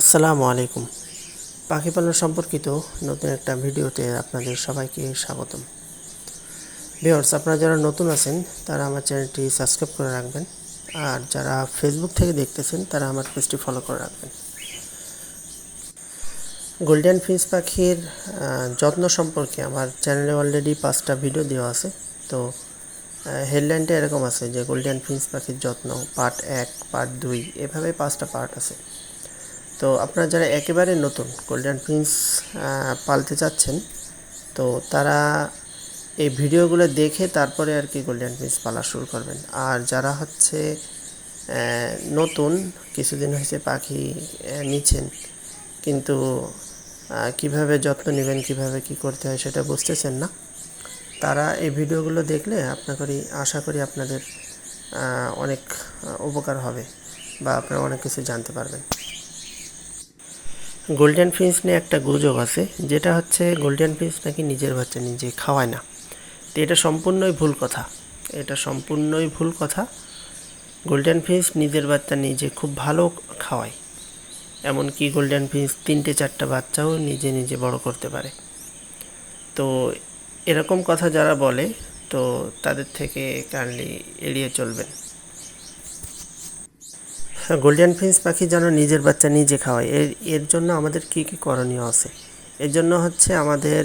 আসসালামু আলাইকুম। পাখি পালন সম্পর্কিত নতুন একটা ভিডিওতে আপনাদের সবাইকে স্বাগতম। ভিউয়ার্স, আপনারা যারা নতুন আছেন তারা আমার চ্যানেলটি সাবস্ক্রাইব করে রাখবেন, আর যারা ফেসবুক থেকে দেখতেছেন তারা আমার পেজটি ফলো করে রাখবেন। গোল্ডেন ফিঞ্চ পাখির যত্ন সম্পর্কে আমার চ্যানেলে অলরেডি 5টা ভিডিও দেওয়া আছে। তো হেডলাইনটা এরকম আছে যে গোল্ডেন ফিঞ্চ পাখির যত্ন পার্ট 1, পার্ট 2, এভাবে 5টা পার্ট আছে। তো আপনারা যারা একেবারে নতুন গোল্ডেন ফিঞ্চ পালতে চাচ্ছেন, তো তারা এই ভিডিওগুলো দেখে তারপরে আর কি গোল্ডেন ফিঞ্চ পালা শুরু করবেন। আর যারা হচ্ছে নতুন, কিছুদিন হয়েছে পাখি নিচ্ছেন, কিন্তু কিভাবে যত্ন নেবেন, কিভাবে কি করতে হয় সেটা বুঝতেছেন না, তারা এই ভিডিওগুলো দেখলে আশা করি আপনাদের অনেক উপকার হবে বা আপনারা অনেক কিছু জানতে পারবেন। গোল্ডেন ফিঞ্চ নিয়ে একটা গুজব আছে, যেটা হচ্ছে গোল্ডেন ফিঞ্চ নাকি নিজের বাচ্চা নিজে খাওয়ায় না। তো এটা সম্পূর্ণই ভুল কথা। গোল্ডেন ফিঞ্চ নিজের বাচ্চা নিজে খুব ভালো খাওয়ায়। এমনকি গোল্ডেন ফিঞ্চ 3-4টা বাচ্চাও নিজে বড় করতে পারে। তো এরকম কথা যারা বলে, তো তাদের থেকে কাইন্ডলি এড়িয়ে চলবেন। গোল্ডেন ফিঞ্চ পাখি যেন নিজের বাচ্চা নিজে খাওয়ায়, এর জন্য আমাদের কী করণীয় আছে? এর জন্য হচ্ছে আমাদের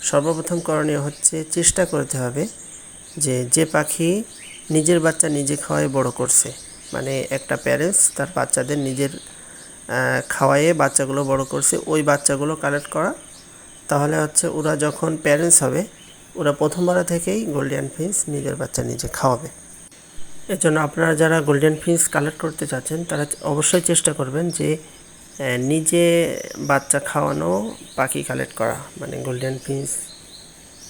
সর্বপ্রথম করণীয় হচ্ছে চেষ্টা করতে হবে যে পাখি নিজের বাচ্চা নিজে খাওয়ায় বড় করছে, মানে একটা প্যারেন্টস তার বাচ্চাদের নিজের খাওয়ায়ে বাচ্চাগুলো বড় করছে, ওই বাচ্চাগুলো কালেক্ট করা। তাহলে হচ্ছে ওরা যখন প্যারেন্টস হবে, ওরা প্রথমবার থেকেই গোল্ডেন ফিঞ্চ নিজের বাচ্চা নিজে খাওয়াবে। এর জন্য আপনারা যারা গোল্ডেন ফিঞ্চ কালেক্ট করতে চাচ্ছেন তারা অবশ্যই চেষ্টা করবেন যে নিজে বাচ্চা খাওয়ানো পাখি কালেক্ট করা, মানে গোল্ডেন ফিঞ্চ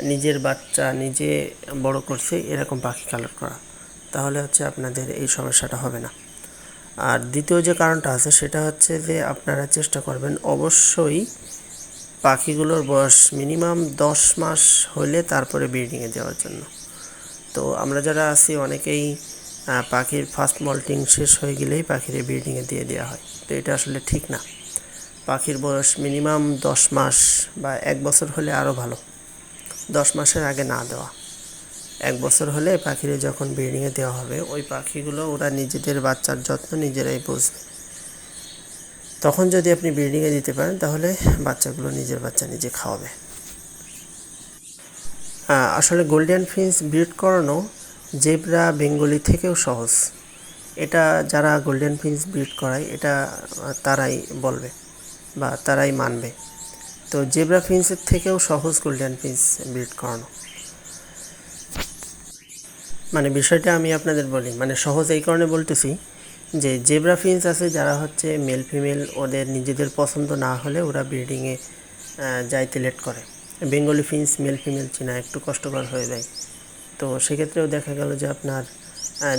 নিজের বাচ্চা নিজে বড় করছে এরকম পাখি কালেক্ট করা। তাহলে হচ্ছে আপনাদের এই সমস্যাটা হবে না। আর দ্বিতীয় যে কারণটা আছে সেটা হচ্ছে যে আপনারা চেষ্টা করবেন অবশ্যই পাখিগুলোর বয়স মিনিমাম 10 মাস হলে তারপরে ব্রিডিংয়ে দেওয়ার জন্য। তো আমরা যারা আছি অনেকেই পাখির ফার্স্ট মল্টিং শেষ হয়ে গেলেই পাখির ব্রিডিংয়ে দিয়ে দেওয়া হয়। তো এটা আসলে ঠিক না। পাখির বয়স মিনিমাম 10 মাস বা 1 বছর হলে আরও ভালো। 10 মাসের আগে না দেওয়া। 1 বছর হলে পাখিরে যখন ব্রিডিংয়ে দেওয়া হবে, ওই পাখিগুলো ওরা নিজেদের বাচ্চার যত্ন নিজেরাই বুঝবে। তখন যদি আপনি ব্রিডিংয়ে দিতে পারেন তাহলে বাচ্চাগুলো নিজের বাচ্চা নিজে খাওয়াবে। আসলে গোল্ডেন ফিঞ্চ ব্রিড করানো জেব্রা বেঙ্গলি থেকেও সহজ। এটা যারা গোল্ডেন ফিঞ্চ ব্রিড করায় এটা তারাই বলবে বা তারাই মানবে। তো জেব্রা ফিঞ্চের থেকেও সহজ গোল্ডেন ফিঞ্চ ব্রিড করানো। মানে বিষয়টা আমি আপনাদের বলি, মানে সহজ এই কারণে বলতেছি যে জেব্রা ফিঞ্চ আছে যারা হচ্ছে মেল ফিমেল ওদের নিজেদের পছন্দ না হলে ওরা ব্রিডিংয়ে যাইতে লেট করে। বেঙ্গলি ফিঞ্চ মেল ফিমেল চেনা একটু কষ্টকর হয়ে যায়। তো সেক্ষেত্রেও দেখা গেল যে আপনার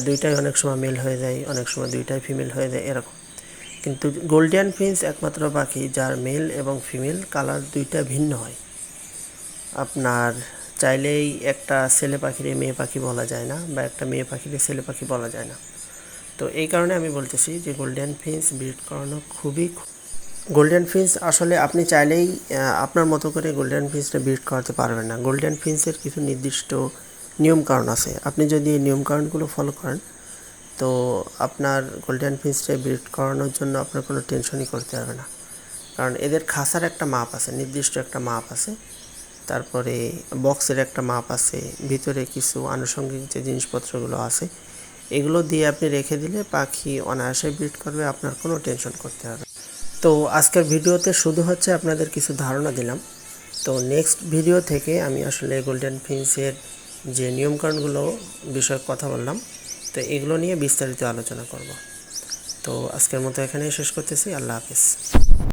দুইটাই অনেক সময় মেল হয়ে যায়, অনেক সময় দুইটাই ফিমেল হয়ে যায় এরকম। কিন্তু গোল্ডেন ফিঞ্চ একমাত্র পাখি যার মেল এবং ফিমেল কালার দুইটা ভিন্ন হয়। আপনার চাইলেই একটা ছেলে পাখিরে মেয়ে পাখি বলা যায় না, বা একটা মেয়ে পাখিরে ছেলে পাখি বলা যায় না। তো এই কারণে আমি বলতেছি যে গোল্ডেন ফিঞ্চ ব্রিড করানো গোল্ডেন ফিঞ্চ আসলে আপনি চাইলেই আপনার মতো করে গোল্ডেন ফিঞ্চটা ব্রিড করাতে পারবেন না। গোল্ডেন ফিঞ্চের কিছু নির্দিষ্ট নিয়মকানুন আছে। আপনি যদি এই নিয়মকানুনগুলো ফলো করেন, তো আপনার গোল্ডেন ফিঞ্চটা ব্রিড করানোর জন্য আপনার কোনো টেনশনই করতে হবে না। কারণ এদের খাঁচার একটা মাপ আছে, নির্দিষ্ট একটা মাপ আছে, তারপরে বক্সের একটা মাপ আছে, ভিতরে কিছু আনুষঙ্গিক যে জিনিসপত্রগুলো আছে এগুলো দিয়ে আপনি রেখে দিলে পাখি অনায়াসে ব্রিড করবে, আপনার কোনো টেনশন করতে হবে। তো আজকের ভিডিওতে শুধু হচ্ছে আপনাদের কিছু ধারণা দিলাম। তো নেক্সট ভিডিও থেকে আমি আসলে গোল্ডেন ফিঞ্চের যে নিয়মকানুনগুলো বিষয়ে কথা বললাম, তো এগুলো নিয়ে বিস্তারিত আলোচনা করব। তো আজকের মতো এখানেই শেষ করতেছি। আল্লাহ হাফিজ।